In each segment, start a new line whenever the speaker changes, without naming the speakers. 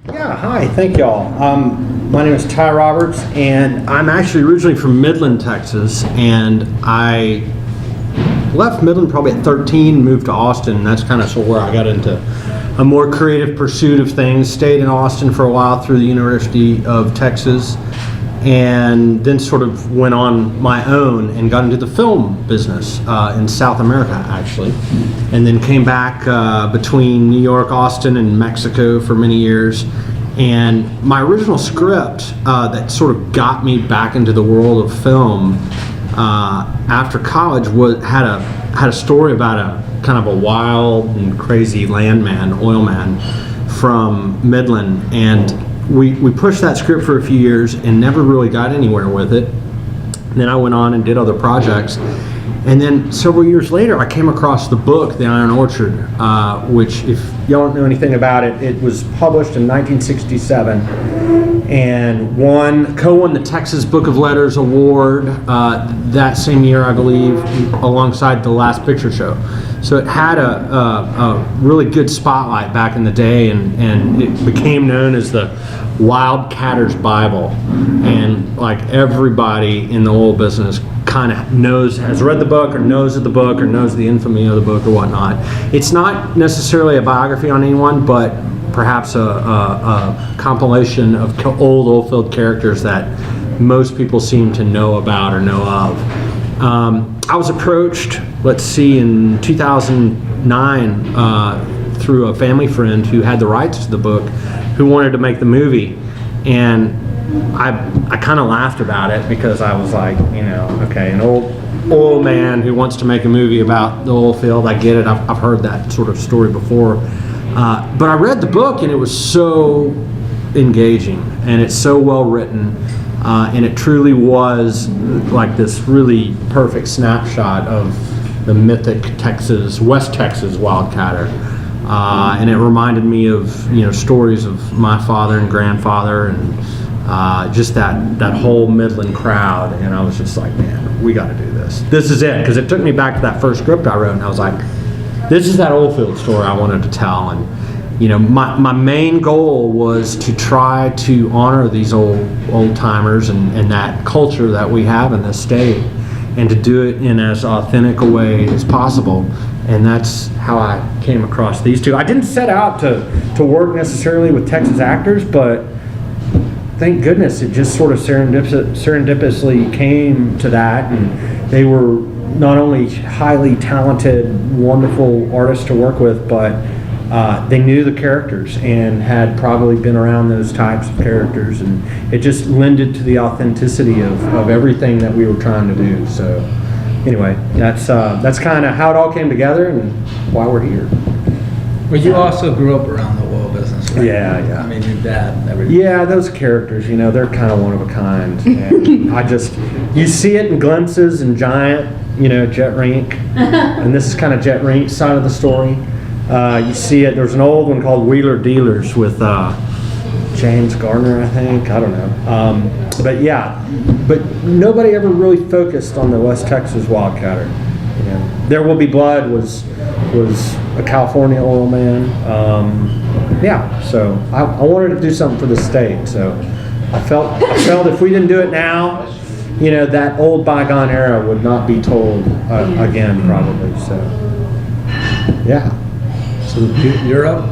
Yeah, hi, thank y'all. My name is Ty Roberts, and I'm actually originally from Midland, Texas, and I left Midland probably at 13, moved to Austin, and that's kind of where I got into a more creative pursuit of things. Stayed in Austin for a while through the University of Texas, and then sort of went on my own and got into the film business in South America, actually, and then came back between New York, Austin, and Mexico for many years. And my original script that sort of got me back into the world of film after college had a story about a kind of a wild and crazy landman, oil man from Midland, and we pushed that script for a few years and never really got anywhere with it. And then I went on and did other projects. And then several years later, I came across the book, The Iron Orchard, which, if y'all don't know anything about it, it was published in 1967 and co-won the Texas Book of Letters Award that same year, I believe, alongside The Last Picture Show. So it had a really good spotlight back in the day, and it became known as the Wildcatter's Bible. And like everybody in the oil business kind of has read the book or knows of the book or knows the infamy of the book or whatnot. It's not necessarily a biography on anyone, but perhaps a compilation of old oilfield characters that most people seem to know about or know of. I was approached, in 2009 through a family friend who had the rights to the book, who wanted to make the movie, and I kind of laughed about it because I was like, okay, an old oil man who wants to make a movie about the oil field. I get it. I've heard that sort of story before. But I read the book, and it was so engaging, and it's so well written, and it truly was like this really perfect snapshot of the mythic West Texas wildcatter. And it reminded me of stories of my father and grandfather, and just that whole Midland crowd. And I was just like, man, we got to do this. This is it, because it took me back to that first script I wrote, and I was like, this is that oilfield story I wanted to tell. And my main goal was to try to honor these old timers and that culture that we have in this state, and to do it in as authentic a way as possible. And that's how I came across these two. I didn't set out to work necessarily with Texas actors, but thank goodness it just sort of serendipitously came to that. And they were not only highly talented, wonderful artists to work with, but they knew the characters and had probably been around those types of characters, and it just lended to the authenticity of everything that we were trying to do. So anyway, that's kind of how it all came together and why we're here.
Well, you also grew up around the oil business, right?
Yeah.
I mean, your dad, everything.
Yeah, those characters, they're kind of one of a kind. And you see it in glimpses and Giant, Jet Rink, and this is kind of Jet Rink's side of the story. You see it. There's an old one called Wheeler Dealers with James Garner, I think. I don't know. But nobody ever really focused on the West Texas wildcatter. There Will Be Blood was a California oil man. So I wanted to do something for the state. So I felt if we didn't do it now, that old bygone era would not be told again, probably. So yeah.
So you're up.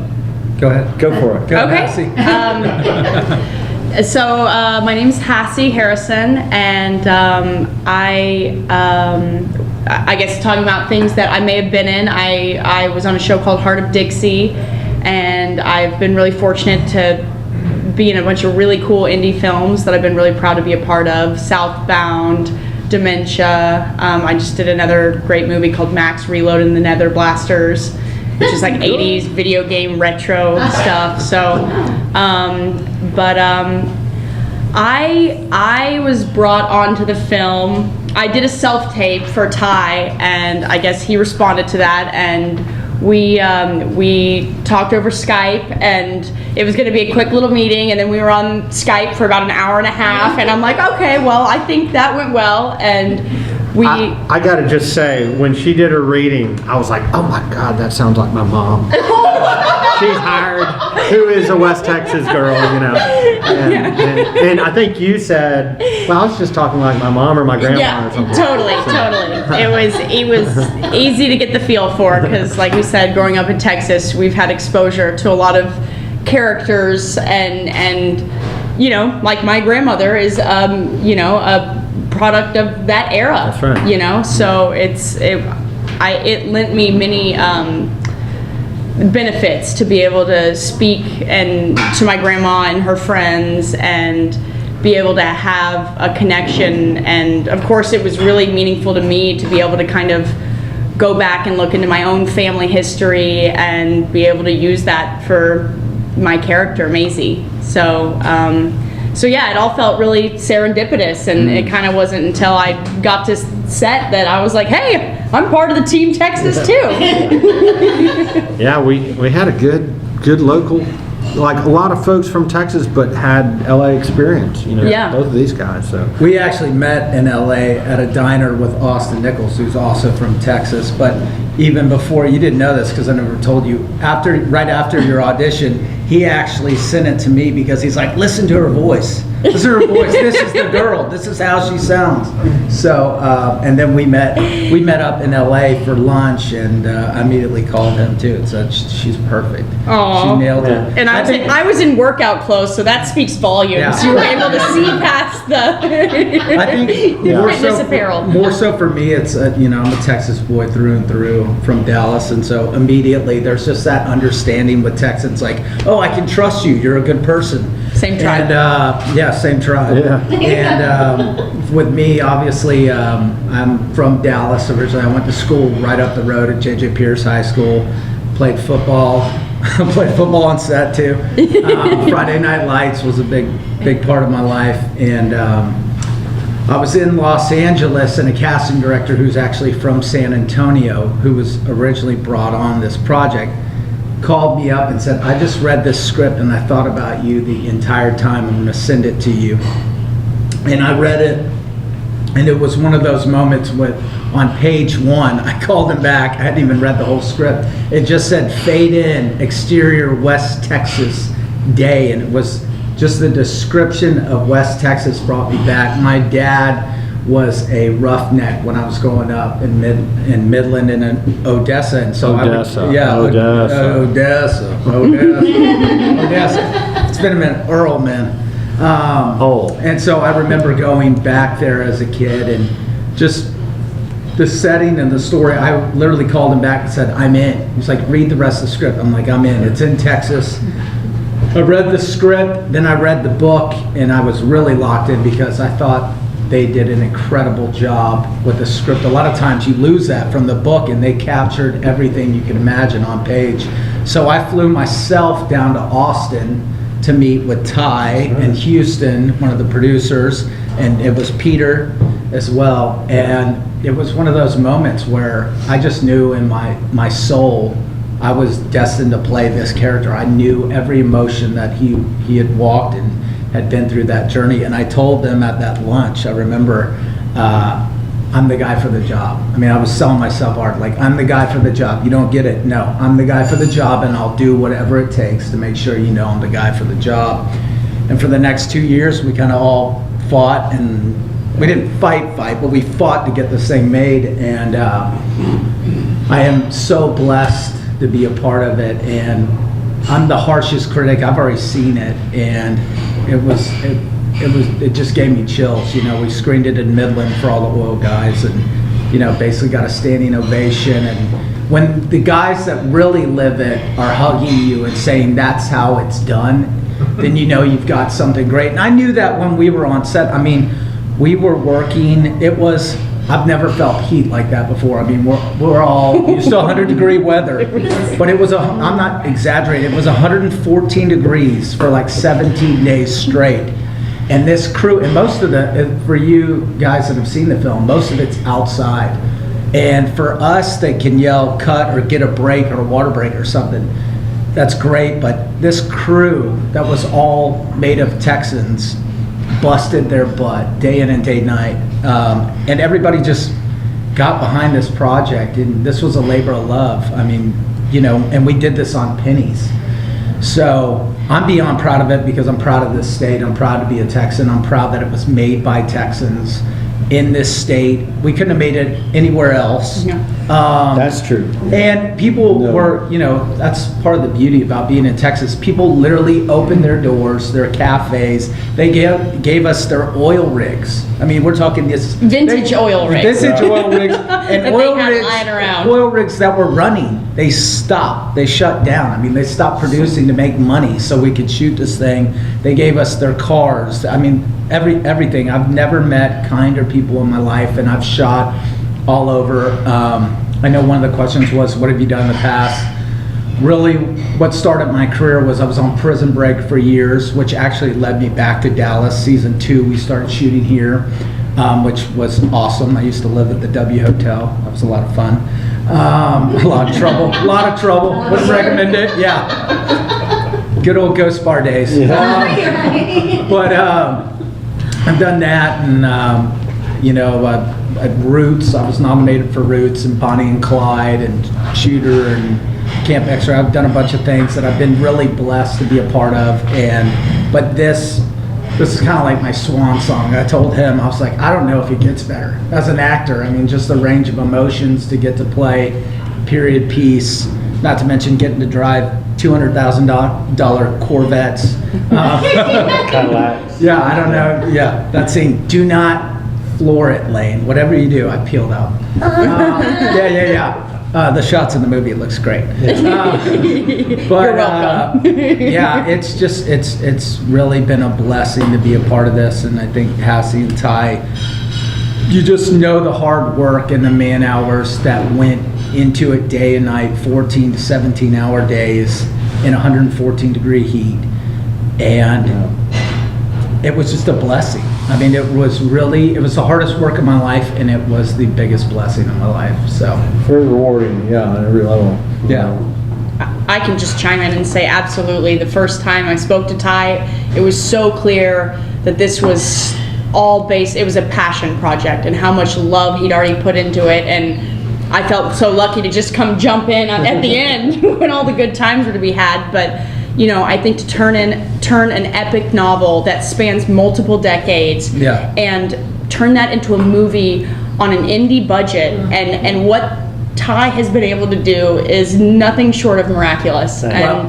Go ahead.
Go for it.
Go
Okay.
Hassie.
So my name is Hassie Harrison, and I guess talking about things that I may have been in, I was on a show called Heart of Dixie, and I've been really fortunate to be in a bunch of really cool indie films that I've been really proud to be a part of. Southbound, Dementia. I just did another great movie called Max Reload and the Nether Blasters, which is like 80s video game retro stuff. So, I was brought onto the film. I did a self-tape for Ty, and I guess he responded to that, and we talked over Skype, and it was going to be a quick little meeting, and then we were on Skype for about an hour and a half, and I'm like, okay, well, I think that went well, and I
gotta just say, when she did her reading, I was like, oh my God, that sounds like my mom. she's hired, who is a West Texas girl, you know. And I think you said, well, I was just talking like my mom or my grandma or something.
Totally. It was easy to get the feel for, because like we said, growing up in Texas, we've had exposure to a lot of characters and you know, like my grandmother is you know, a product of that era.
That's right.
You know, so it lent me many benefits to be able to speak and to my grandma and her friends and be able to have a connection. And of course it was really meaningful to me to be able to kind of go back and look into my own family history and be able to use that for my character Maisie. So yeah, it all felt really serendipitous, and it kind of wasn't until I got to set that I was like, hey, I'm part of the Team Texas too.
Yeah, we had a good local, like a lot of folks from Texas, but had LA experience, you know,
Yeah.
both of these guys, so.
We actually met in LA at a diner with Austin Nichols, who's also from Texas. But even before, you didn't know this because I never told you, right after your audition, he actually sent it to me because he's like, listen to her voice. Listen to her voice. This is the girl. This is how she sounds. So, and then we met up in LA for lunch, and I immediately called him too. So she's perfect.
Aw.
She nailed it.
And I was in workout clothes, so that speaks volumes.
Yeah.
You were able to see past the
I think
fitness apparel.
More so for me, it's you know, I'm a Texas boy through and through from Dallas, and so immediately there's just that understanding with Texans, like, oh, I can trust you. You're a good person.
Same tribe.
And yeah, same tribe.
Yeah.
And with me, obviously, I'm from Dallas originally. I went to school right up the road at J.J. Pierce High School. Played football. Played football on set too. Friday Night Lights was a big part of my life, and I was in Los Angeles, and a casting director who's actually from San Antonio, who was originally brought on this project, called me up and said, I just read this script and I thought about you the entire time. I'm going to send it to you. And I read it, and it was one of those moments when on page 1, I called him back. I hadn't even read the whole script. It just said, fade in, exterior West Texas day. And it was just the description of West Texas brought me back. My dad was a roughneck when I was growing up in Midland and in Odessa, and so
Odessa.
Odessa. It's been a minute, Earl, man. And so I remember going back there as a kid, and just the setting and the story. I literally called him back and said, I'm in. He's like, read the rest of the script. I'm like, I'm in. It's in Texas. I read the script, then I read the book, and I was really locked in because I thought they did an incredible job with the script. A lot of times you lose that from the book, and they captured everything you can imagine on page. So I flew myself down to Austin to meet with Ty and Houston, one of the producers, and it was Peter as well. And it was one of those moments where I just knew in my soul I was destined to play this character. I knew every emotion that he had walked and had been through that journey. And I told them at that lunch, I remember, I'm the guy for the job. I mean, I was selling myself hard, like, I'm the guy for the job. You don't get it? No, I'm the guy for the job, and I'll do whatever it takes to make sure you know I'm the guy for the job. And for the next 2 years, we kind of all fought, and we didn't fight, but we fought to get this thing made. And I am so blessed to be a part of it. And I'm the harshest critic. I've already seen it, and it just gave me chills. You know, we screened it in Midland for all the oil guys, and, you know, basically got a standing ovation. And when the guys that really live it are hugging you and saying that's how it's done, then you know you've got something great. And I knew that when we were on set. I mean, we were working, I've never felt heat like that before. I mean, we're all used to 100-degree weather, but it was I'm not exaggerating, it was 114 degrees for like 17 days straight. And this crew, and most of for you guys that have seen the film, most of it's outside. And for us that can yell cut or get a break or a water break or something, that's great. But this crew that was all made of Texans busted their butt day in and day night. And everybody just got behind this project, and this was a labor of love. I mean, you know, and we did this on pennies. So I'm beyond proud of it because I'm proud of this state. I'm proud to be a Texan. I'm proud that it was made by Texans in this state. We couldn't have made it anywhere else.
No.
That's true.
And people were, that's part of the beauty about being in Texas. People literally opened their doors, their cafes. They gave us their oil rigs. I mean, we're talking this
Vintage oil rigs.
Vintage oil rigs and
That
oil
they had
rigs.
lying around.
Oil rigs that were running. They stopped. They shut down. I mean, they stopped producing to make money so we could shoot this thing. They gave us their cars. I mean, everything. I've never met kinder people in my life, and I've shot all over. I know one of the questions was, what have you done in the past? Really, what started my career was I was on Prison Break for years, which actually led me back to Dallas. Season 2, we started shooting here, which was awesome. I used to live at the W Hotel. That was a lot of fun. A lot of trouble. Wouldn't recommend it. Yeah. Good old Ghost Bar days. But I've done that, and Roots. I was nominated for Roots and Bonnie and Clyde and Shooter and Camp Extra. I've done a bunch of things that I've been really blessed to be a part of. But this is kind of like my swan song. I told him, I was like, I don't know if it gets better as an actor. I mean, just the range of emotions to get to play period piece. Not to mention getting to drive $200,000 Corvettes.
Cadillacs.
Yeah, I don't know. Yeah, that scene. Do not floor it, Lane. Whatever you do, I peeled out. The shots in the movie, it looks great. But
You're welcome.
yeah, it's really been a blessing to be a part of this, and I think Hassie and Ty, you just know the hard work and the man hours that went into it day and night, 14 to 17 hour days in 114 degree heat, and it was just a blessing. I mean, it was the hardest work of my life, and it was the biggest blessing of my life. So
Very rewarding, yeah, on every level.
yeah.
I can just chime in and say absolutely. The first time I spoke to Ty, it was so clear that this was it was a passion project and how much love he'd already put into it. And I felt so lucky to just come jump in at the end when all the good times were to be had. But I think to turn an epic novel that spans multiple decades and turn that into a movie on an indie budget, and what Ty has been able to do is nothing short of miraculous. And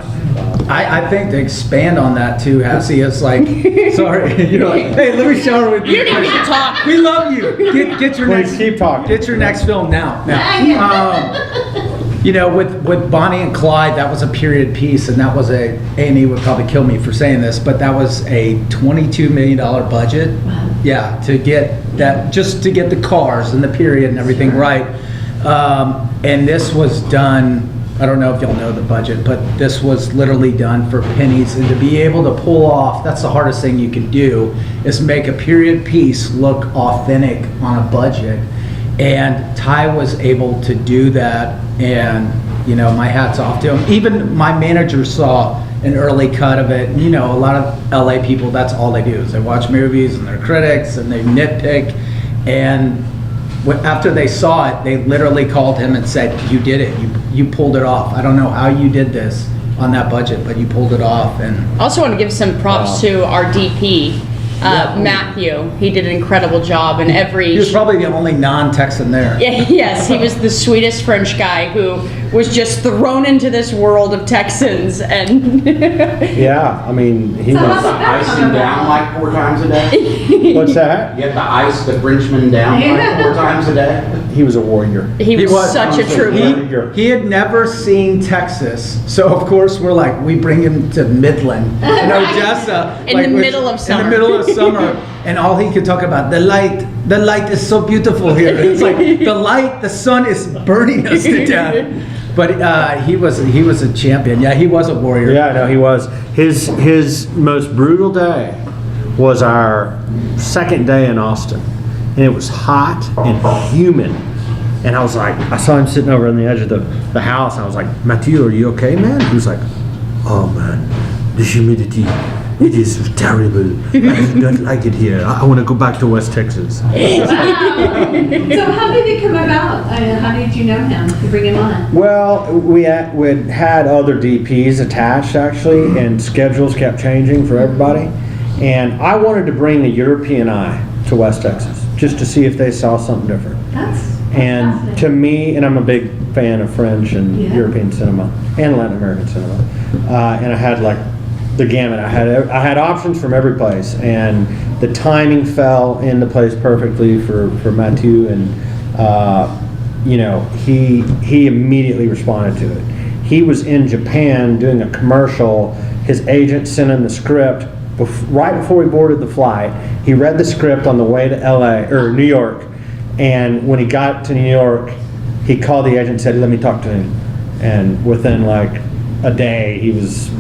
I think to expand on that too, Hassie, it's like, sorry, you're like, hey, let me shower with you.
you didn't get to talk.
We love you. Get your
Please
next
keep talking.
Get your next film now. With Bonnie and Clyde, that was a period piece, and that was A&E would probably kill me for saying this, but that was a $22 million budget. Wow. Yeah, to get that, just to get the cars and the period and everything right. And this was done, I don't know if y'all know the budget, but this was literally done for pennies, and to be able to pull off, that's the hardest thing you can do, is make a period piece look authentic on a budget. And Ty was able to do that, and my hat's off to him. Even my manager saw an early cut of it. A lot of LA people, that's all they do, is they watch movies and they're critics and they nitpick. And after they saw it, they literally called him and said, you did it, you pulled it off. I don't know how you did this on that budget, but you pulled it off. And
I also want to give some props to our DP, Matthew. He did an incredible job in every...
He was probably the only non-Texan there.
Yes, he was the sweetest French guy who was just thrown into this world of Texans, and
Yeah, I mean, he
You have
was.
to ice him down like 4 times a day?
What's that?
You have to ice the Frenchman down like 4 times a day?
He was a warrior.
he was such a trooper.
He had never seen Texas, so of course we bring him to Midland in Odessa,
In the middle of summer.
In the middle of summer, and all he could talk about, the light is so beautiful here. It's like the sun is burning us to death. But he was a champion. Yeah, he was a warrior.
Yeah, no, he was. His most brutal day was our second day in Austin, and it was hot and humid. And I was like, I saw him sitting over on the edge of the house, and I was like, Mathieu, are you okay, man? He was like, oh man, the humidity It is terrible. I do not like it here. I want to go back to West Texas.
Wow. So how did it come about? How did you know him to bring him on?
Well, we had other DPs attached actually, and schedules kept changing for everybody. And I wanted to bring a European eye to West Texas, just to see if they saw something different.
That's
And
fascinating.
to me, and I'm a big fan of French and
Yeah.
European cinema and Latin American cinema, and I had like the gamut. I had options from every place, and the timing fell into place perfectly for Mathieu, and you know, he immediately responded to it. He was in Japan doing a commercial. His agent sent him the script right before we boarded the flight. He read the script on the way to LA or New York, and when he got to New York, he called the agent and said, "Let me talk to him." And within like a day, he was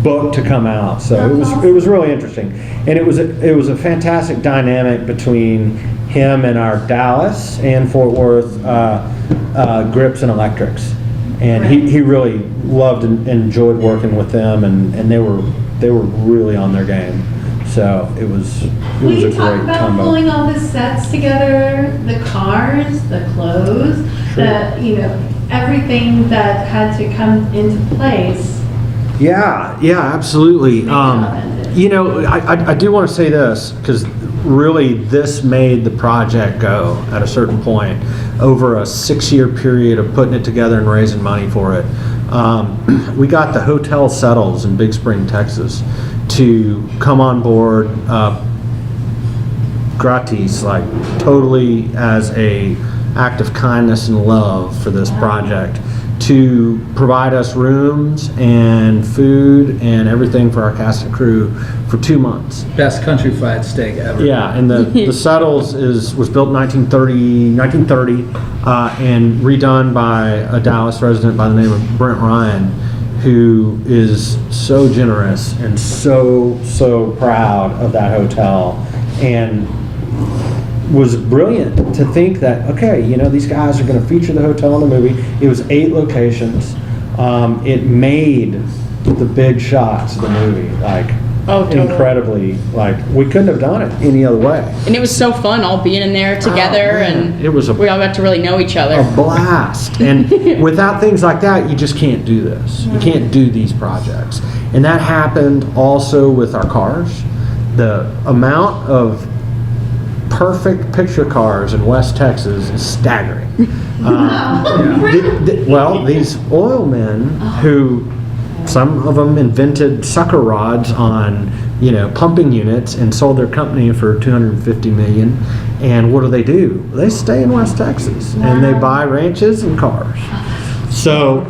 booked to come out. So it was really interesting, and it was a fantastic dynamic between him and our Dallas and Fort Worth grips and electrics, and he really loved and enjoyed working with them, and they were really on their game. So it was
Will
a
you
great
talk about
combo.
pulling all the sets together, the cars, the clothes, everything that had to come into place?
Yeah, absolutely.
Make it authentic.
You know, I do want to say this, because really this made the project go at a certain point over a 6-year period of putting it together and raising money for it. We got the Hotel Settles in Big Spring, Texas to come on board gratis, like totally as a act of kindness and love for this project, to provide us rooms and food and everything for our cast and crew for 2 months.
Best country fried steak ever.
Yeah, and the Settles was built in 1930 and redone by a Dallas resident by the name of Brent Ryan, who is so generous and so proud of that hotel, and was brilliant to think that, okay, you know, these guys are going to feature the hotel in the movie. It was 8 locations. It made the big shots of the movie, like,
Totally.
incredibly, like, we couldn't have done it any other way.
And it was so fun all being in there together,
man,
and
it was
we all got to really know each other.
A blast. And without things like that, you just can't do this. You can't do these projects. And that happened also with our cars. The amount of perfect picture cars in West Texas is staggering. These oil men who, some of them invented sucker rods on, you know, pumping units and sold their company for $250 million. And what do? They stay in West Texas and they buy ranches and cars. So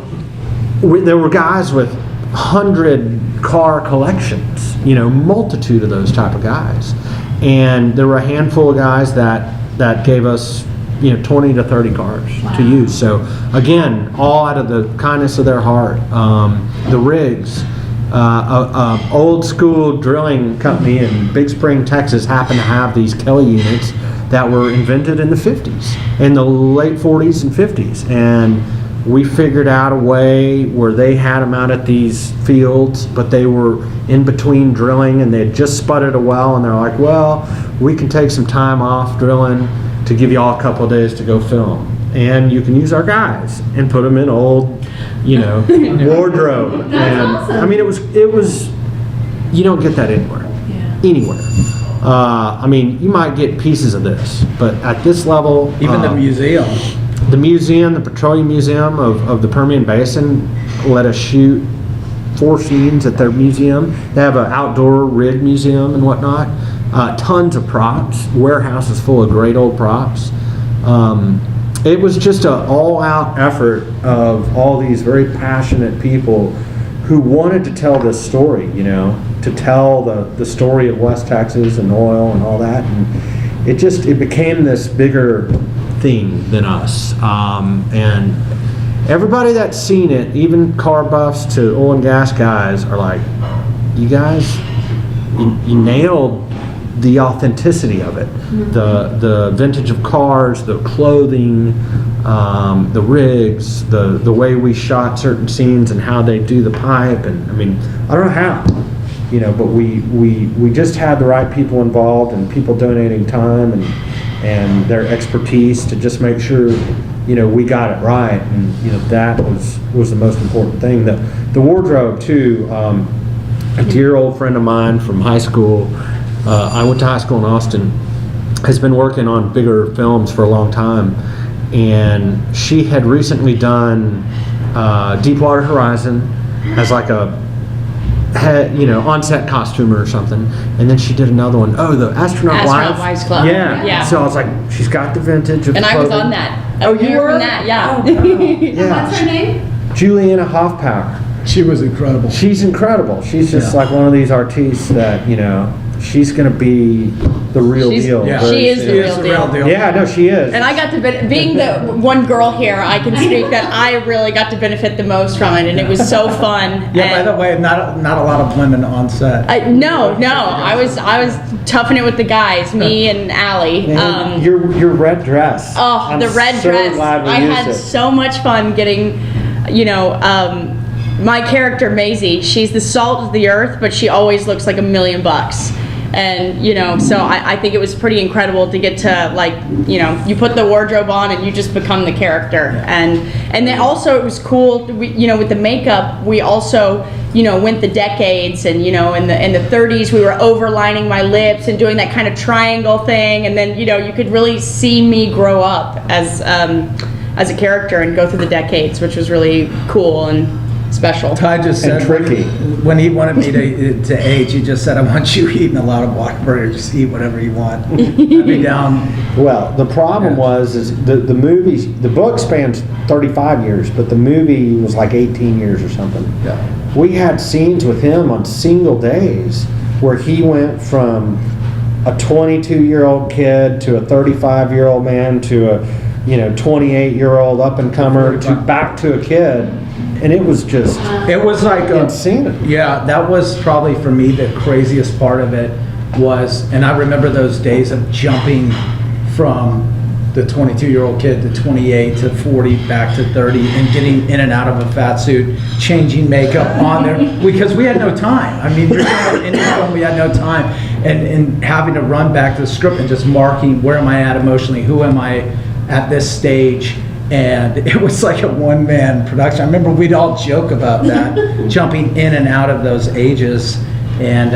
there were guys with 100 car collections, you know, multitude of those type of guys. And there were a handful of guys that gave us, you know, 20 to 30 cars to use. So again, all out of the kindness of their heart. The rigs, old school drilling company in Big Spring, Texas, happened to have these Kelly units that were invented in the 50s, in the late 40s and 50s. And we figured out a way where they had them out at these fields, but they were in between drilling, and they had just spudded a well, and they're like, well, we can take some time off drilling to give you all a couple of days to go film. And you can use our guys and put them in old, you know, wardrobe.
That's
And
awesome.
I mean, it was, you don't get that anywhere. I mean, you might get pieces of this, but at this level,
Even the museum.
the museum, the Petroleum Museum of the Permian Basin, let us shoot 4 scenes at their museum. They have an outdoor rig museum and whatnot. Tons of props, warehouses full of great old props. It was just an all-out effort of all these very passionate people who wanted to tell this story, you know, to tell the story of West Texas and oil and all that. And it became this bigger thing than us. And everybody that's seen it, even car buffs to oil and gas guys, are like, you guys, you nailed the authenticity of it. The vintage of cars, the clothing, the rigs, the way we shot certain scenes and how they do the pipe. And I mean, I don't know how, but we just had the right people involved and people donating time and their expertise to just make sure, we got it right. And, that was the most important thing. The wardrobe too, a dear old friend of mine from high school, I went to high school in Austin, has been working on bigger films for a long time. And she had recently done Deepwater Horizon as like a on-set costumer or something, and then she did another one. Oh, the Astronaut
Wives Club.
Yeah. So I was like, she's got the vintage of
And
the
I was
clothing.
on that.
Oh, you were?
From that, yeah.
Oh, wow.
And
Yeah.
what's her name?
Juliana Hoffpower.
She was incredible.
She's incredible. She's just like one of these artistes that she's gonna be the real deal.
Yeah.
She is the
She
real deal.
Yeah, no, she is.
And I got to being the one girl here, I can speak that I really got to benefit the most from it, and it was so fun.
Yeah, by
And
the way, not a lot of women on set.
no, I was toughing it with the guys, me and Allie.
And your red dress.
Oh,
I'm
the red
so
dress.
glad we
I
used
had
it.
so much fun getting, my character Maisie, she's the salt of the earth, but she always looks like $1,000,000. And, so I think it was pretty incredible to get to, you put the wardrobe on and you just become the character. And then also it was cool, with the makeup, we also, went the decades and, in the 30s we were overlining my lips and doing that kind of triangle thing. And then, you could really see me grow up as a character and go through the decades, which was really cool and special.
Ty just said
tricky.
when he wanted me to age, he just said, "I want you eating a lot of Whataburger. Just eat whatever you want." I'd be down.
Well, the problem is the movies, the book spans 35 years, but the movie was like 18 years or something.
Yeah.
We had scenes with him on single days where he went from a 22-year-old kid to a 35-year-old man to a 28-year-old up-and-comer to back to a kid. And it was just
It was like
insanity.
Yeah, that was probably for me the craziest part of it was, and I remember those days of jumping from the 22-year-old kid to 28 to 40 back to 30 and getting in and out of a fat suit, changing makeup on there because we had no time. I mean, in this film we had no time, and having to run back to the script and just marking where am I at emotionally, who am I at this stage. And it was like a one-man production. I remember we'd all joke about that, jumping in and out of those ages. And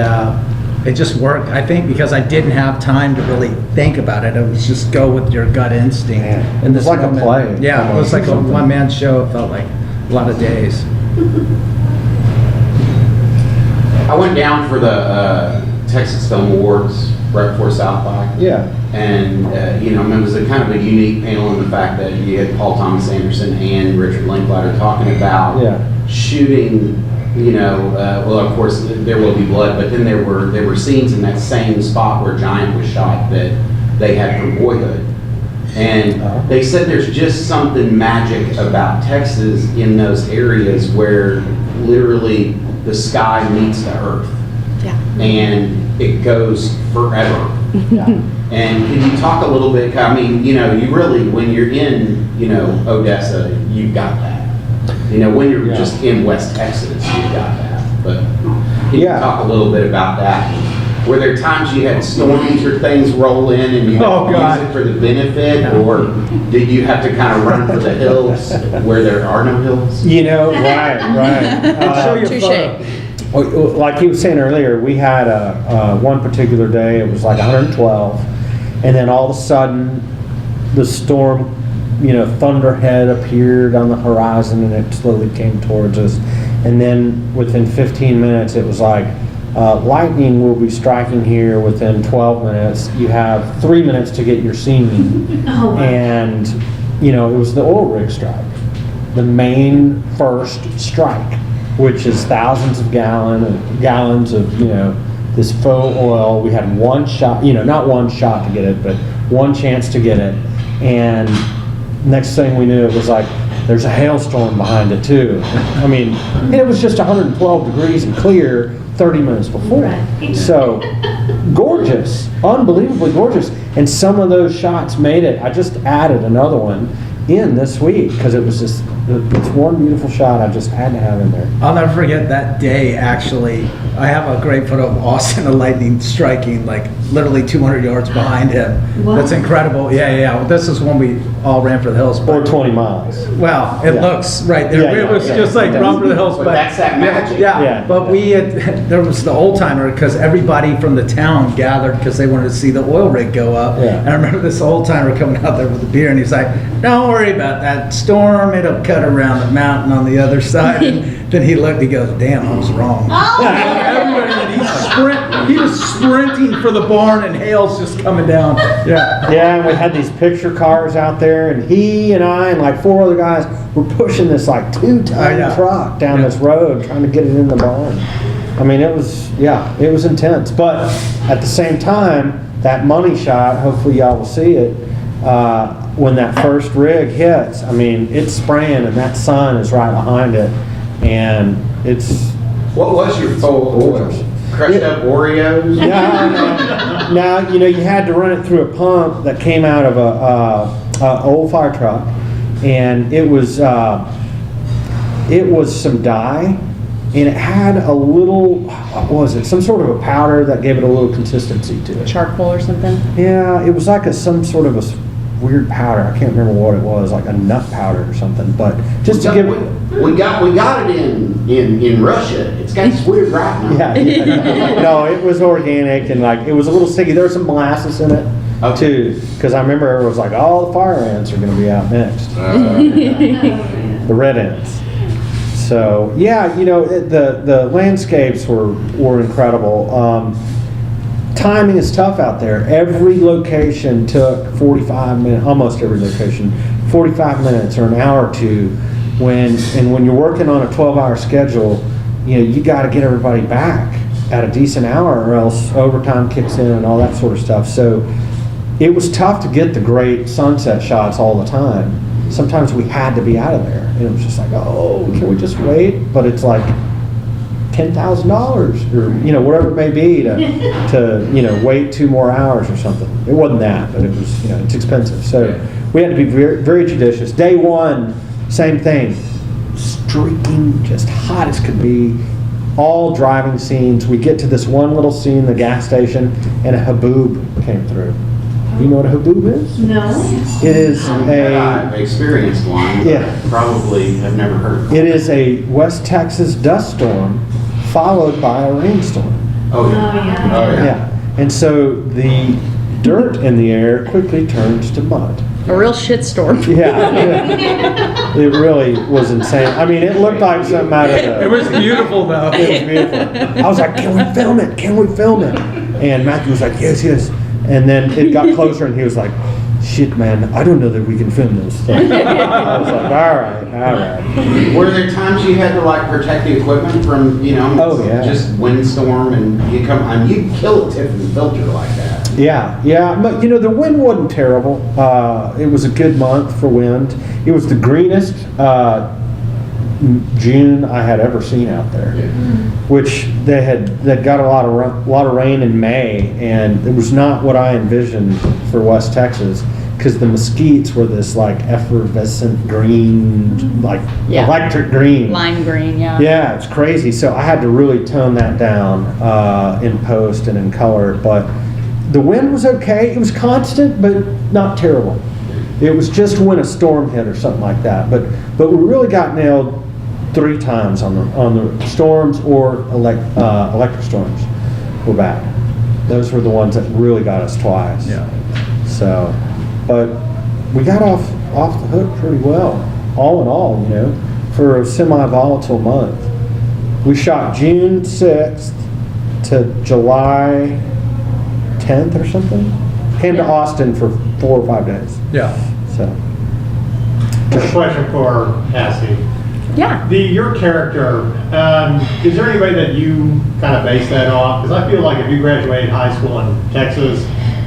it just worked, I think, because I didn't have time to really think about it. It was just go with your gut instinct.
Yeah.
In
It was
this
like a
moment.
play.
Yeah, it was like a one-man show. It felt like a lot of days.
I went down for the Texas Film Awards right before South by.
Yeah.
And, it was a kind of a unique panel in the fact that you had Paul Thomas Anderson and Richard Linklater talking about shooting, well, of course, There Will Be Blood, but then there were scenes in that same spot where Giant was shot that they had from Boyhood. And they said there's just something magic about Texas in those areas where literally the sky meets the earth.
Yeah.
And it goes forever. And can you talk a little bit, I mean, you really, when you're in, Odessa, you've got that. When you're just in West Texas, you've got that. But can you talk a little bit about that? Were there times you had storms or things roll in and you had to use it for the benefit? Or did you have to kind of run for the hills where there are no hills?
Right.
Show your
Touche.
photo.
Like he was saying earlier, we had one particular day, it was like 112, and then all of a sudden, the storm, thunderhead appeared on the horizon and it slowly came towards us. And then within 15 minutes, it was like, lightning will be striking here within 12 minutes. You have 3 minutes to get your scene.
Oh, wow.
And, it was the oil rig strike, the main first strike, which is thousands of gallons of, this faux oil. We had one shot, not one shot to get it, but one chance to get it. And next thing we knew, it was like, there's a hailstorm behind it too. I mean, and it was just 112 degrees and clear 30 minutes before.
Right.
So gorgeous, unbelievably gorgeous. And some of those shots made it. I just added another one in this week because it was just it's one beautiful shot I just had to have in there.
I'll never forget that day, actually. I have a great photo of Austin, the lightning striking, like literally 200 yards behind him.
Wow.
That's incredible. Yeah. This is when we all ran for the hills.
Or 20 miles.
Well, it
Yeah.
looks right there.
Yeah,
It was
yeah,
just
yeah.
like run for the hills.
But that's that magic.
Yeah,
Yeah.
but we had, there was the old timer, because everybody from the town gathered because they wanted to see the oil rig go up.
Yeah.
And I remember this old timer coming out there with a beer, and he's like, "Don't worry about that storm, it'll cut around the mountain on the other side." And then he looked, he goes, "Damn, I was wrong." Everybody, and he was sprinting for the barn, and hail's just coming down. Yeah.
Yeah, and we had these picture cars out there, and he and I and like 4 other guys were pushing this like 2-ton
know.
truck down this road trying to get it in the barn. I mean, it was intense. But at the same time, that money shot, hopefully y'all will see it, when that first rig hits, I mean, it's spraying and that sun is right behind it, and it's...
What was your full oil? Crushed up Oreos?
Now, you had to run it through a pump that came out of a old fire truck, and it was some dye, and it had a little, what was it, some sort of a powder that gave it a little consistency to it.
Charcoal or something.
Yeah, it was like some sort of a weird powder. I can't remember what it was, like a nut powder or something. But just to give it,
we got it in Russia. It's got this weird wrap now.
yeah. No, it was organic and like it was a little sticky. There was some molasses in it too, because I remember it was like all the fire ants are going to be out next. The red ants. So yeah, the landscapes were incredible. Timing is tough out there. Every location took 45 minutes, almost every location, 45 minutes or an hour or two. When you're working on a 12-hour schedule, you got to get everybody back at a decent hour, or else overtime kicks in and all that sort of stuff. So it was tough to get the great sunset shots all the time. Sometimes we had to be out of there, and it was just like, oh, can we just wait? But it's like $10,000 or whatever it may be to wait 2 more hours or something. It wasn't that, but it was it's expensive. So we had to be very, very judicious. Day one, same thing, streaking, just hot as could be. All driving scenes. We get to this one little scene, the gas station, and a haboob came through. You know what a haboob is?
No.
It is
I've experienced one.
Yeah.
Probably have never heard of it.
It is a West Texas dust storm followed by a rainstorm.
Oh, yeah.
Oh, yeah.
Oh, yeah.
Yeah. And so the dirt in the air quickly turns to mud.
A real shitstorm.
Yeah. It really was insane. I mean, it looked like something out of the...
It was beautiful, though.
It was beautiful. I was like, can we film it? Can we film it? And Matthew was like, yes, yes. And then it got closer and he was like, shit, man, I don't know that we can film this. So I was like, all right.
Were there times you had to protect the equipment from,
Oh, yeah.
just windstorm and you kill a Tiffany filter like that?
Yeah. But, the wind wasn't terrible. It was a good month for wind. It was the greenest June I had ever seen out there, which they got a lot of rain in May, and it was not what I envisioned for West Texas, because the mesquites were this effervescent green, electric green.
Lime green, yeah.
Yeah, it's crazy. So I had to really tone that down in post and in color, but the wind was okay. It was constant, but not terrible. It was just when a storm hit or something like that. But we really got nailed 3 times on the storms or electric storms were bad. Those were the ones that really got us twice.
Yeah.
So, but we got off the hook pretty well, all in all, for a semi-volatile month. We shot June 6th to July 10th or something. Came to Austin for 4 or 5 days.
Yeah.
So.
A question for Hassie.
Yeah.
Your character, is there anybody that you kind of base that off? Because I feel like if you graduated high school in Texas,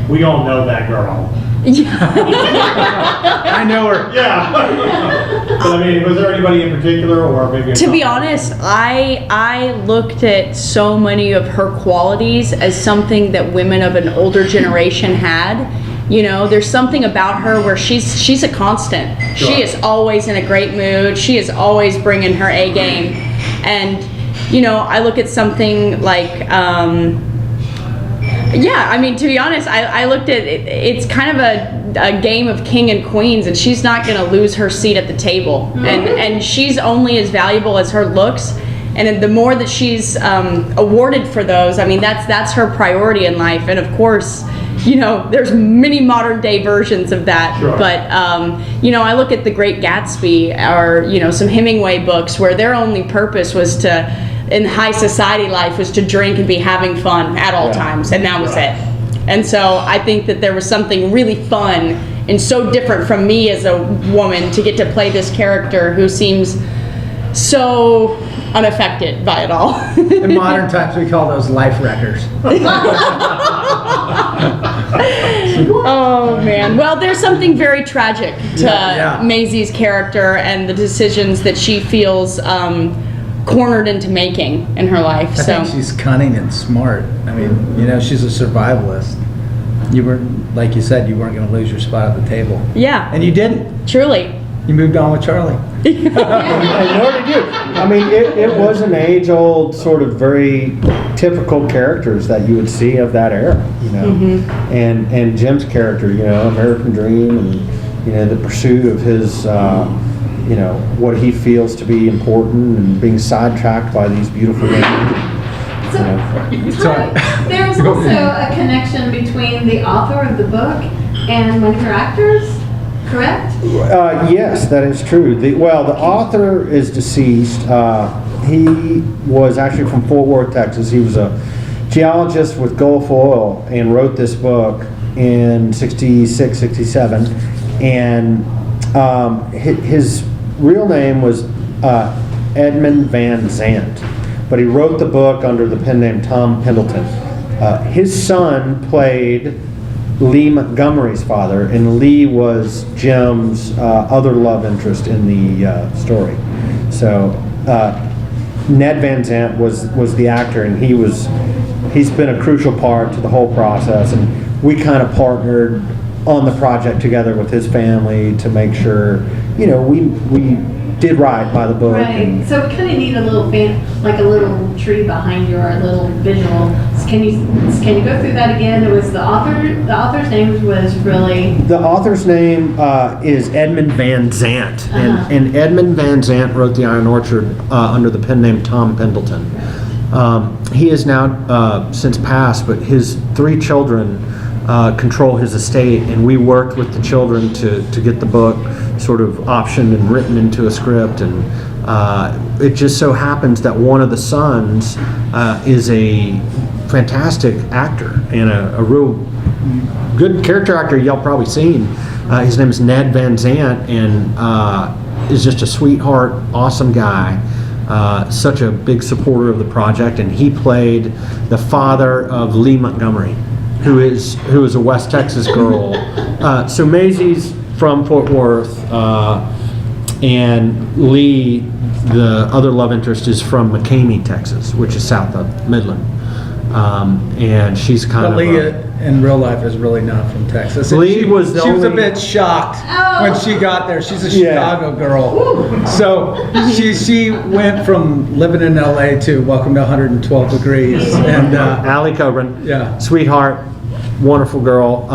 we all know that girl.
I know her.
Yeah. But I mean, was there anybody in particular, or maybe?
To be honest, I looked at so many of her qualities as something that women of an older generation had, You know, there's something about her where she's a constant.
Sure.
She is always in a great mood. She is always bringing her A game. And, you know, I look at something like, yeah, I mean, to be honest, I looked at it, it's kind of a game of king and queens, and she's not going to lose her seat at the table. And she's only as valuable as her looks. And the more that she's awarded for those, I mean, that's her priority in life. And of course, you know, there's many modern day versions of that.
Sure.
But, you know, I look at The Great Gatsby or, you know, some Hemingway books where their only purpose was to, in high society life, was to drink and be having fun at all times. And that was it. And so I think that there was something really fun and so different from me as a woman to get to play this character who seems so unaffected by it all.
In modern times, we call those life wreckers.
Oh man. Well, there's something very tragic to
Yeah.
Maisie's character and the decisions that she feels cornered into making in her life.
I
So
think she's cunning and smart. I mean, you know, she's a survivalist. You were, like you said, you weren't going to lose your spot at the table.
yeah,
And you didn't.
truly.
You moved on with Charlie.
And nor did you. I mean, it was an age-old sort of very typical characters that you would see of that era, you know. And Jim's character, you know, American Dream, and you know the pursuit of his, you know, what he feels to be important, and being sidetracked by these beautiful women.
So, Ty, there was also a connection between the author of the book and one of your actors, correct?
Yes, that is true. The author is deceased. He was actually from Fort Worth, Texas. He was a geologist with Gulf Oil and wrote this book in 66, 67. And his real name was Edmund Van Zant. But he wrote the book under the pen name Tom Pendleton. His son played Lee Montgomery's father, and Lee was Jim's other love interest in the story. So Ned Van Zant was the actor, and he's been a crucial part to the whole process, and we kind of partnered on the project together with his family to make sure, you know, we did right by the book.
Right.
And,
So we kind of need a little like a little tree behind your little visual. So can you go through that again? There was the author. The author's name was really.
the author's name is Edmund Van Zant, and Edmund Van Zant wrote The Iron Orchard under the pen name Tom Pendleton. He is now since passed, but his 3 children control his estate, and we worked with the children to get the book sort of optioned and written into a script. And it just so happens that one of the sons is a fantastic actor and a real good character actor y'all probably seen. His name is Ned Van Zant, and is just a sweetheart, awesome guy. Such a big supporter of the project, and he played the father of Lee Montgomery, who is a West Texas girl. So Maisie's from Fort Worth, and Lee, the other love interest, is from McCamey, Texas, which is south of Midland. And she's kind
But
of
Lee in real life is really not from Texas. And
Lee
she
was the
a
only-
bit shocked when she got there. She's a
Yeah.
Chicago girl. So she went from living in LA to Welcome to 112 Degrees. And
Allie Coburn,
Yeah.
sweetheart, wonderful girl,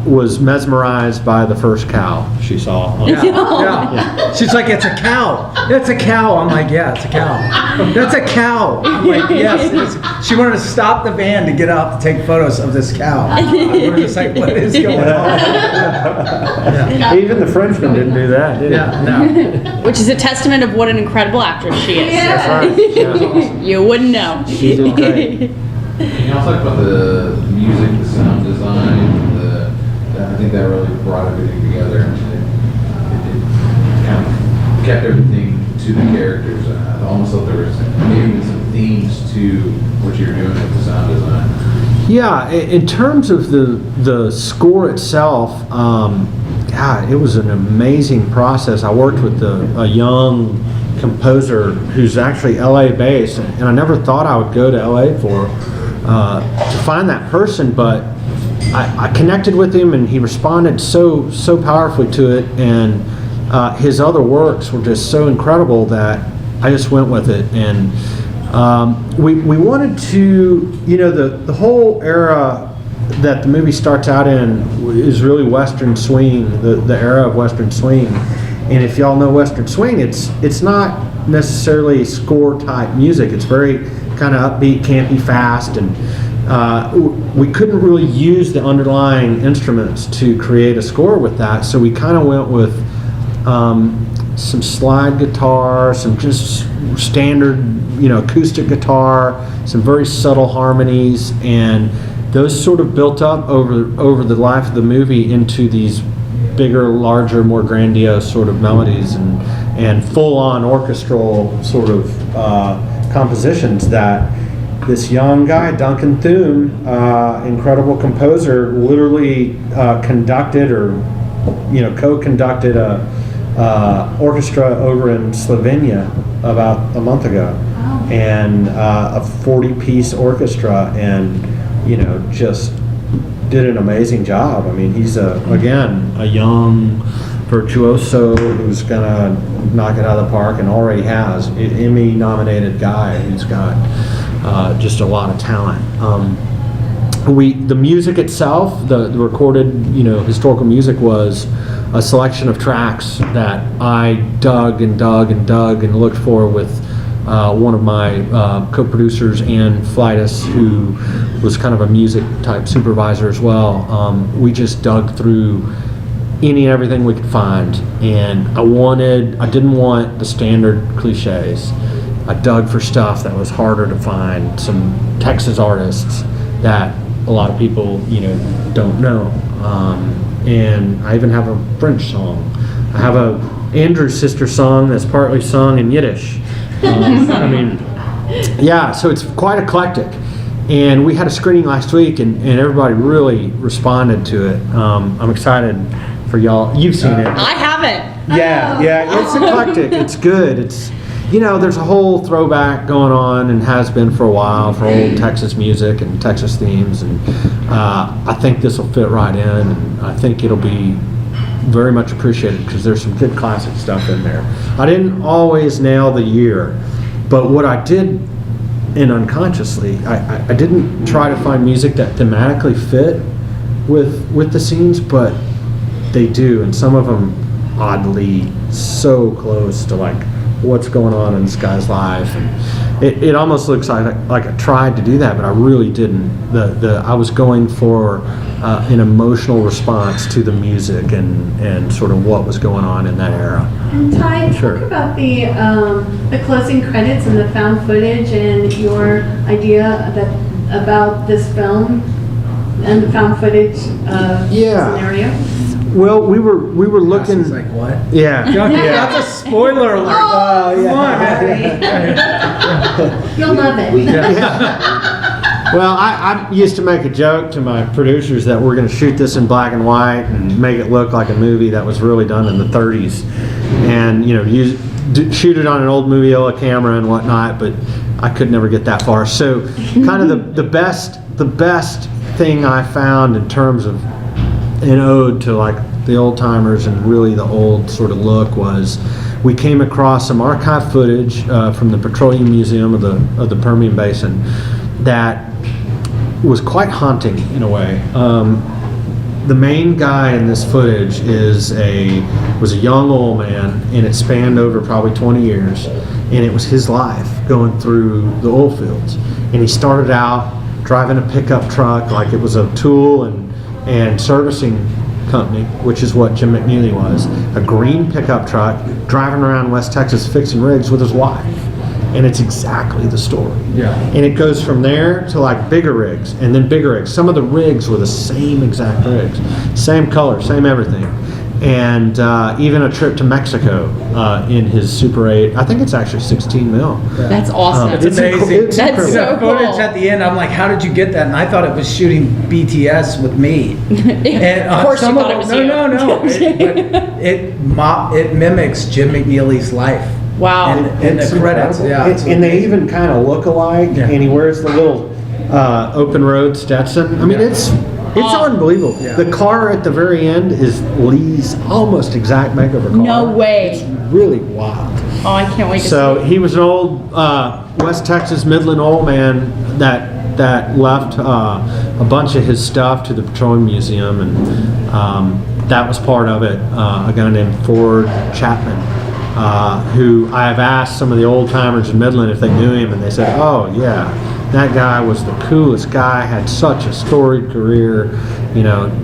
was mesmerized by the first cow she saw.
yeah. She's like, it's a cow. It's a cow. I'm like, yeah, it's a cow. That's a cow. I'm like, yes. She wanted to stop the van to get out to take photos of this cow. We're just like, what is going on?
Even the Frenchman didn't do that, did he?
Yeah, no.
Which is a testament of what an incredible actress she is.
That's right. Yeah.
You wouldn't know.
She did great.
Can you also talk about the music, the sound design, I think that really brought everything together. It kind of kept everything to the characters. I almost thought there was maybe some themes to what you were doing with the sound design.
Yeah, in terms of the score itself, God, it was an amazing process. I worked with a young composer who's actually LA based, and I never thought I would go to LA to find that person, but I connected with him, and he responded so powerfully to it, and his other works were just so incredible that I just went with it. And we wanted to, the whole era that the movie starts out in is really Western swing, the era of Western swing. And if y'all know Western swing, it's not necessarily score type music. It's very kind of upbeat, campy, fast, and we couldn't really use the underlying instruments to create a score with that, so we kind of went with some slide guitar, some just standard, acoustic guitar, some very subtle harmonies, and those sort of built up over the life of the movie into these bigger, larger, more grandiose sort of melodies and full-on orchestral sort of compositions that this young guy, Duncan Thune, incredible composer, literally conducted or co-conducted a orchestra over in Slovenia about a month ago, and a 40-piece orchestra, and just did an amazing job. I mean, he's again a young virtuoso who's gonna knock it out of the park, and already has an Emmy-nominated guy who's got just a lot of talent. The music itself, the recorded, historical music, was a selection of tracks that I dug and looked for with one of my co-producers, Ann Flightus, who was kind of a music type supervisor as well. We just dug through any and everything we could find, and I didn't want the standard cliches. I dug for stuff that was harder to find, some Texas artists that a lot of people, don't know. And I even have a French song. I have a Andrew's Sister song that's partly sung in Yiddish. So it's quite eclectic. And we had a screening last week, and everybody really responded to it. I'm excited for y'all. You've seen it.
I haven't.
Yeah, it's eclectic. It's good. It's, there's a whole throwback going on, and has been for a while, for old Texas music and Texas themes, and I think this will fit right in, and I think it'll be very much appreciated because there's some good classic stuff in there. I didn't always nail the year, but what I did, and unconsciously, I didn't try to find music that thematically fit with the scenes, but they do, and some of them oddly so close to like what's going on in this guy's life, and it almost looks like I tried to do that, but I really didn't. I was going for an emotional response to the music and sort of what was going on in that era.
And Ty,
Sure.
talk about the closing credits and the found footage and your idea about this film and the found footage scenario.
Well, we were looking.
It's like, what?
Yeah.
That's a spoiler alert.
Oh,
Come on, man.
You'll love it.
Well, I used to make a joke to my producers that we're going to shoot this in black and white and make it look like a movie that was really done in the 30s, and shoot it on an old moviola camera and whatnot. But I could never get that far. So, kind of the best thing I found in terms of an ode to like the old timers and really the old sort of look was we came across some archive footage from the Petroleum Museum of the Permian Basin that was quite haunting in a way. The main guy in this footage was a young old man, and it spanned over probably 20 years, and it was his life going through the oil fields. And he started out driving a pickup truck like it was a tool and servicing company, which is what Jim McNeely was, a green pickup truck driving around West Texas fixing rigs with his wife. And it's exactly the story.
Yeah.
And it goes from there to like bigger rigs, and then bigger rigs. Some of the rigs were the same exact rigs, same color, same everything. And even a trip to Mexico in his Super 8. I think it's actually 16 mil.
That's awesome.
It's amazing.
It's
That's
incredible.
so
The footage
cool.
at the end, I'm like, how did you get that? And I thought it was shooting BTS with me. And,
Of course you
some
thought it was you.
No. It mimics Jim McNeely's life.
Wow.
In the credits, yeah.
And they even kind of look alike,
Yeah.
and he wears the little open road Stetson. I mean,
Yeah.
It's unbelievable.
Yeah.
The car at the very end is Lee's almost exact makeover car.
No way.
It's really wild.
Oh, I can't wait to
So
see.
he was an old West Texas Midland oil man that left a bunch of his stuff to the Petroleum Museum, and that was part of it. A guy named Ford Chapman, who I have asked some of the old timers in Midland if they knew him, and they said, "Oh yeah, that guy was the coolest guy. Had such a storied career,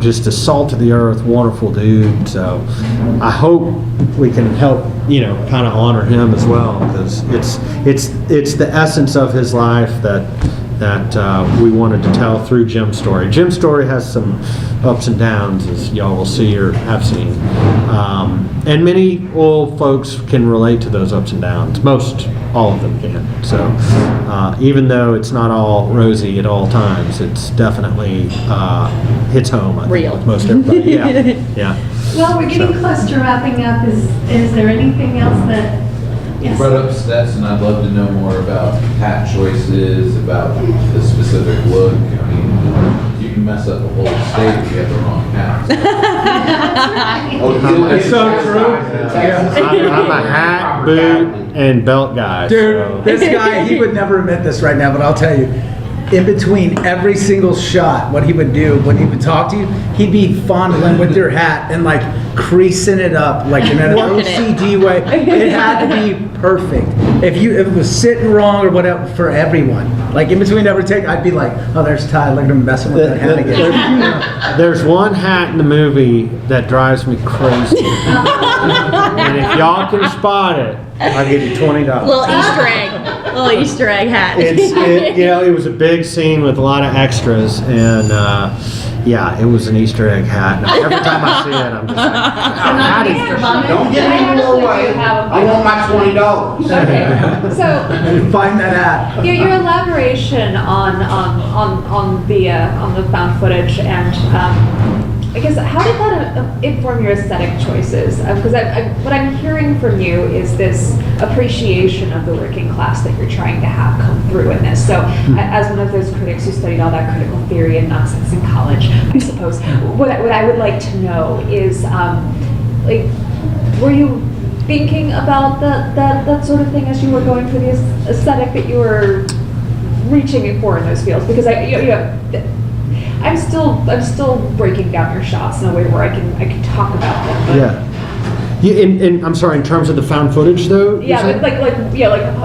just a salt of the earth, wonderful dude." So I hope we can help, kind of honor him as well, because it's the essence of his life that we wanted to tell through Jim's story. Jim's story has some ups and downs, as y'all will see or have seen. And many old folks can relate to those ups and downs. Most, all of them can. So even though it's not all rosy at all times, it's definitely hits home, I think,
Real.
with most everybody. Yeah.
Well, we're getting
So-
close to wrapping up. Is there anything else that?
You
Yes.
brought up Stetson, I'd love to know more about hat choices, about the specific look. I mean, you can mess up a whole state if you have the wrong hat.
It's so true.
I'm a hat, boot, and belt guy.
Dude,
so-
this guy, he would never admit this right now, but I'll tell you, in between every single shot, what he would do when he would talk to you, he'd be fondling with your hat and like creasing it up like in an
Working it.
OCD way. It had to be perfect. If it was sitting wrong or whatever for everyone, like in between every take, I'd be like, "Oh, there's Ty. Look at him messing with that hat again."
There's one hat in the movie that drives me crazy. And if y'all can spot it, I'll give you $20.
Little Easter egg hat.
It was a big scene with a lot of extras, and it was an Easter egg hat. And every time I see it, I'm just like, how did
Don't get me more way. I want my $20.
Okay, so
Find that hat.
your elaboration on the found footage and I guess how did that inform your aesthetic choices? Because what I'm hearing from you is this appreciation of the working class that you're trying to have come through in this. So, as one of those critics who studied all that critical theory and nonsense in college, I suppose what I would like to know is, were you thinking about that sort of thing as you were going through the aesthetic that you were reaching for in those fields? Because I'm still breaking down your shots in a way where I can talk about them. But
and I'm sorry, in terms of the found footage, though? you're
yeah,
saying?
but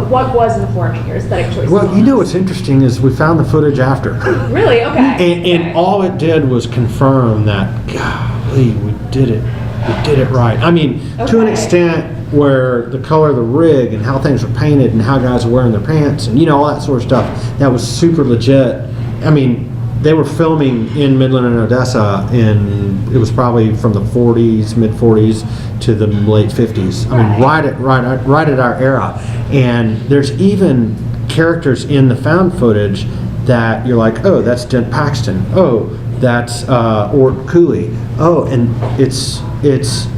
what was informing your aesthetic choices?
Well,
on this?
what's interesting is we found the footage after.
Really? Okay.
And all it did was confirm that, golly, we did it right. I mean, to an
Okay.
extent where the color of the rig and how things were painted and how guys were wearing their pants and, all that sort of stuff, that was super legit. I mean, they were filming in Midland and Odessa it was probably from the 40s, mid 40s to the late 50s. I mean, right at our era. And there's even characters in the found footage that you're like, oh, that's Dent Paxton. Oh, that's Ort Cooley. Oh, and it's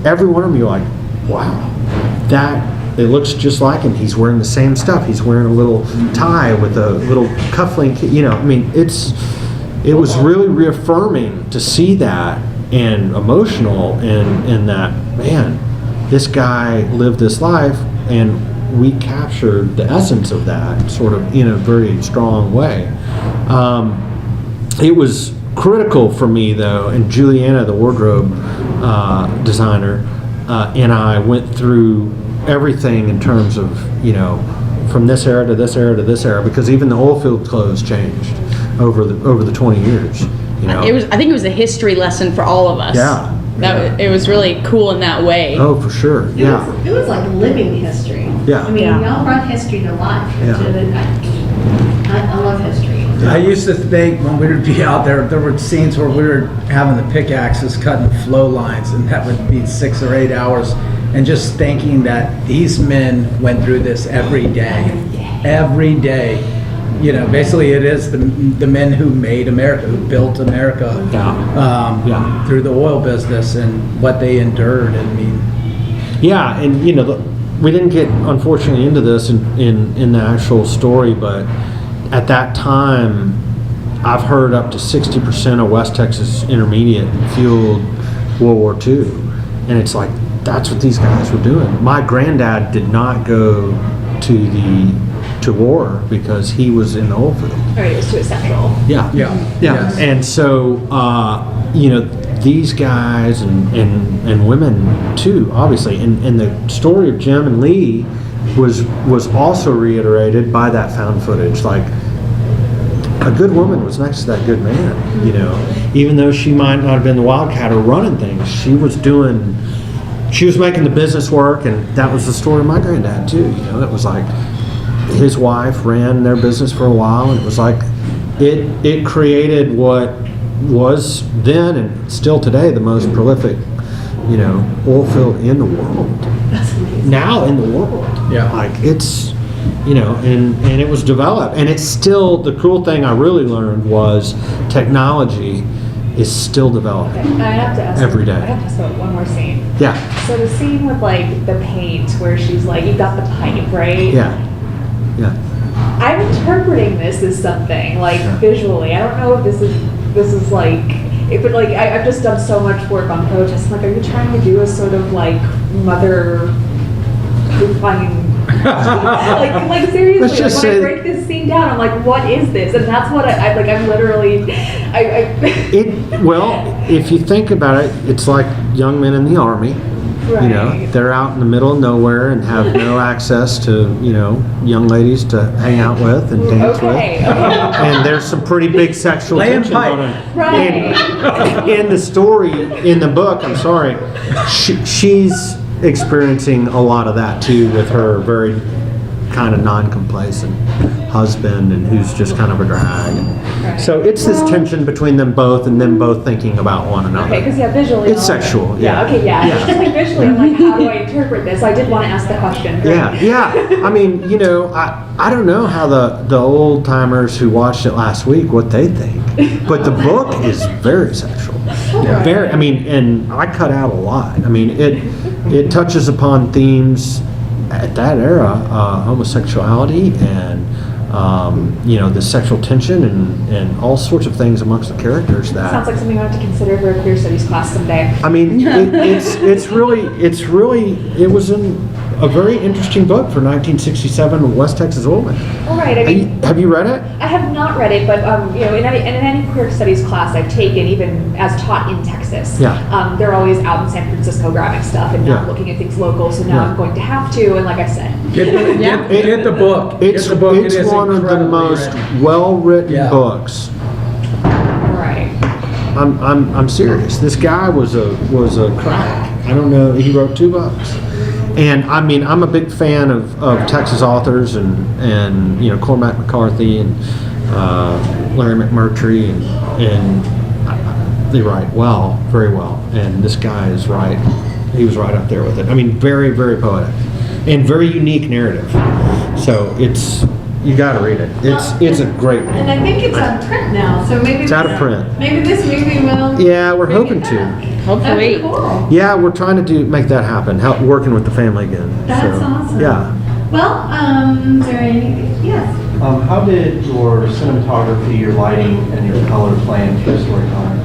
every one of them. You're like, wow, it looks just like him. He's wearing the same stuff. He's wearing a little tie with a little cufflink. I mean, it was really reaffirming to see that and emotional in that, man, this guy lived this life, and we captured the essence of that sort of in a very strong way. It was critical for me, though, and Juliana, the wardrobe designer, and I went through everything in terms of, from this era to this era to this era, because even the oil field clothes changed over the 20 years.
I think it was a history lesson for all of us.
Yeah.
It was really cool in that way.
Oh, for sure. Yeah.
It was like living history.
Yeah.
I mean,
Yeah.
y'all brought history to life.
Yeah.
I love history.
I used to think when we would be out there were scenes where we were having the pickaxes cutting flow lines, and that would be 6 or 8 hours, and just thinking that these men went through this every day. Every day. Basically it is the men who made America, who built America through the oil business and what they endured. I mean,
Yeah, and we didn't get unfortunately into this in the actual story, but at that time, I've heard up to 60% of West Texas Intermediate fueled World War II. And it's like, that's what these guys were doing. My granddad did not go to war because he was in the oil field.
Right, it was too essential.
Yeah.
Yes.
And so, these guys and women too, obviously. And the story of Jim and Lee was also reiterated by that found footage. Like, a good woman was next to that good man, Even though she might not have been the wildcat or running things, she was making the business work, and that was the story of my granddad too, It was like, his wife ran their business for a while, and it was like, it created what was then and still today the most prolific, oil field in the world. Now in the world.
Yeah.
Like, it's, and it was developed. And it's still, the cool thing I really learned was technology is still developing.
Okay, I have to ask
Every day.
I have to ask about one more scene.
Yeah.
So the scene with like the paint where she's like, you've got the pipe, right?
Yeah.
I'm interpreting this as something like visually. I don't know if this is like, but like I've just done so much work on protests. Like, are you trying to do a sort of like mother finding? like seriously,
Let's just
when I
say-
break this scene down, I'm like, what is this? And that's what I'm literally,
Well, if you think about it, it's like young men in the Army.
Right.
They're out in the middle of nowhere and have no access to, young ladies to hang out with and dance
Okay.
with. And there's some pretty big sexual
Laying
tension
pipe.
going on.
Right.
And in the story, in the book, I'm sorry, she's experiencing a lot of that too with her very kind of non-complacent husband, and who's just kind of a drag.
Right.
So it's this tension between them both, and them both thinking about one another.
Okay, because visually.
It's sexual,
Yeah.
yeah.
Okay. Yeah.
Yeah.
It's just like visually, I'm like, how do I interpret this? I did want to ask the question.
Yeah. I mean, I don't know how the old timers who watched it last week, what they think, but the book is very sexual. Very. I mean, and I cut out a lot. I mean, it touches upon themes at that era, homosexuality and the sexual tension and all sorts of things amongst the characters that.
Sounds like something I have to consider for a queer studies class someday.
I mean, it was a very interesting book for 1967 West Texas Oilman.
All right. I mean,
Have you read it?
I have not read it, but in any queer studies class I've taken, even as taught in Texas, they're always out in San Francisco grabbing stuff and not looking at things local. So now I'm going to have to, and like I said,
Get the book.
It's
Get the book. It
it's
is
one of the
incredibly
most
written.
well-written books.
right.
I'm serious. This guy was a crack. I don't know. He wrote 2 books. And I mean, I'm a big fan of Texas authors and Cormac McCarthy and Larry McMurtry and they write well, very well. And this guy is right. He was right up there with it. I mean, very, very poetic and very unique narrative. So you got to read it. It's a great read.
And I think it's on print now, so maybe
It's out of print.
Maybe this movie will.
Yeah, we're
bring
hoping
it
to.
back.
Hopefully.
That'd be cool.
Yeah, we're trying to make that happen. Working with the family again.
That's
So,
awesome.
Yeah.
Well, is there anything? Yes.
How did your cinematography, your lighting, and your color play into the storytelling?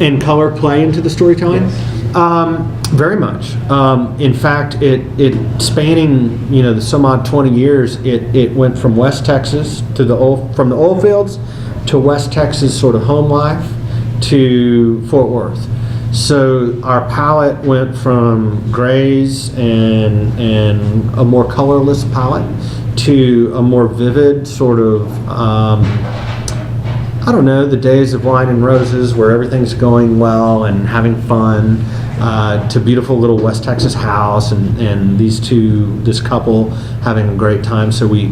And color play into the storytelling? Very much. In fact, it spanning the some odd 20 years, it went from West Texas to from the oil fields to West Texas sort of home life to Fort Worth. So our palette went from grays and a more colorless palette to a more vivid sort of I don't know, the days of wine and roses where everything's going well and having fun, to beautiful little West Texas house and this couple having a great time. So we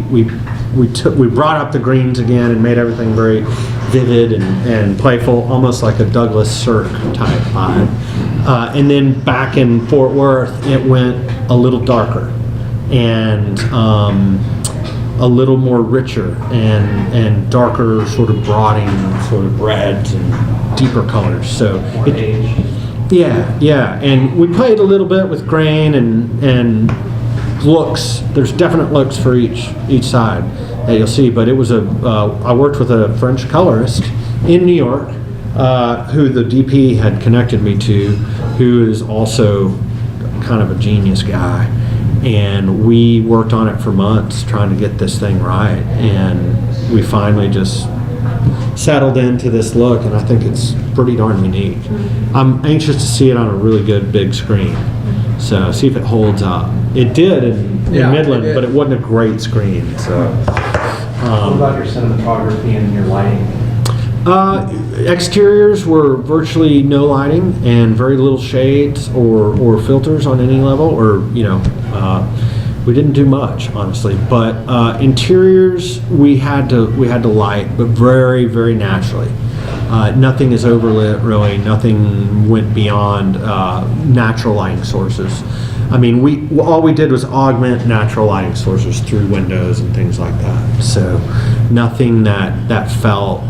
brought up the greens again and made everything very vivid and playful, almost like a Douglas Sirk type vibe. And then back in Fort Worth, it went a little darker and a little more richer and darker, sort of broadening, sort of reds and deeper colors. So yeah, and we played a little bit with grain and looks. There's definite looks for each side, that you'll see. But it was I worked with a French colorist in New York, who the DP had connected me to, who is also kind of a genius guy. And we worked on it for months trying to get this thing right. And we finally just settled into this look, and I think it's pretty darn unique. I'm anxious to see it on a really good big screen. So see if it holds up. It did in Midland, but it wasn't a great screen. So.
What about your cinematography and your lighting?
Exteriors were virtually no lighting and very little shades or filters on any level, or we didn't do much, honestly. But interiors we had to light, but very, very naturally. Nothing is overlit, really. Nothing went beyond natural lighting sources. I mean, all we did was augment natural lighting sources through windows and things like that. So nothing that felt,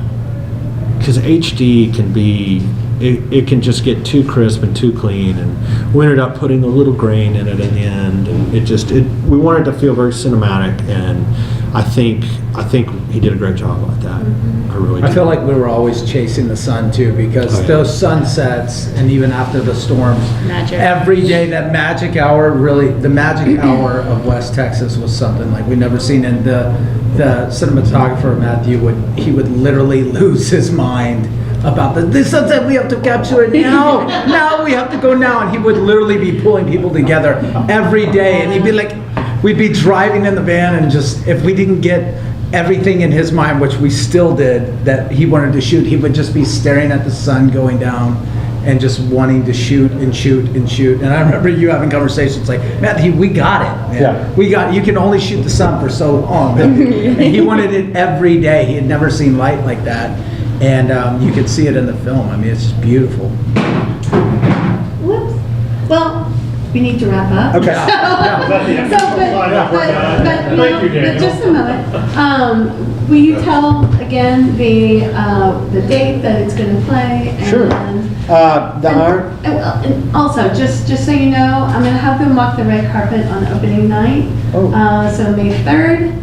because HD can be, it can just get too crisp and too clean, and we ended up putting a little grain in it in the end, and we wanted to feel very cinematic, and I think he did a great job like that. I really do.
I feel like we were always chasing the sun too, because those sunsets, and even after the storms,
Magic.
every day, that magic hour, really, the magic hour of West Texas was something like we'd never seen. And the cinematographer, Matthew, he would literally lose his mind about the sunset. We have to capture it now. Now we have to go now. And he would literally be pulling people together every day. And he'd be like, we'd be driving in the van, and just, if we didn't get everything in his mind, which we still did, that he wanted to shoot, he would just be staring at the sun going down and just wanting to shoot and shoot and shoot. And I remember you having conversations like, Matthew, we got it, man.
Yeah.
We got it. You can only shoot the sun for so long. And he wanted it every day. He had never seen light like that. And you could see it in the film. I mean, it's just beautiful.
Whoops. Well, we need to wrap up.
Okay.
But just a moment. Will you tell again the date that it's going to play? And,
Sure.
And also, just so you know, I'm going to have them walk the red carpet on opening night.
Oh.
So May 3rd.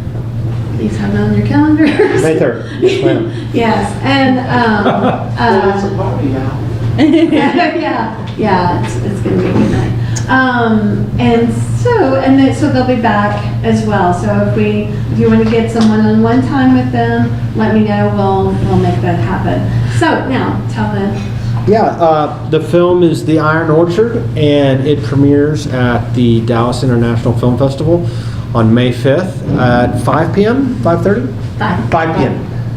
Please have it on your calendars.
May 3rd. Yes, ma'am.
Yes, and
It's a party now.
yeah, it's gonna be a good night. And so they'll be back as well. So if you want to get some one-on-one time with them, let me know. We'll make that happen. So now tell them.
Yeah, the film is The Iron Orchard, and it premieres at the Dallas International Film Festival on May 5th at 5 p.m., 5:30? 5 p.m.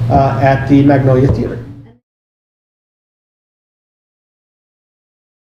At the Magnolia Theater.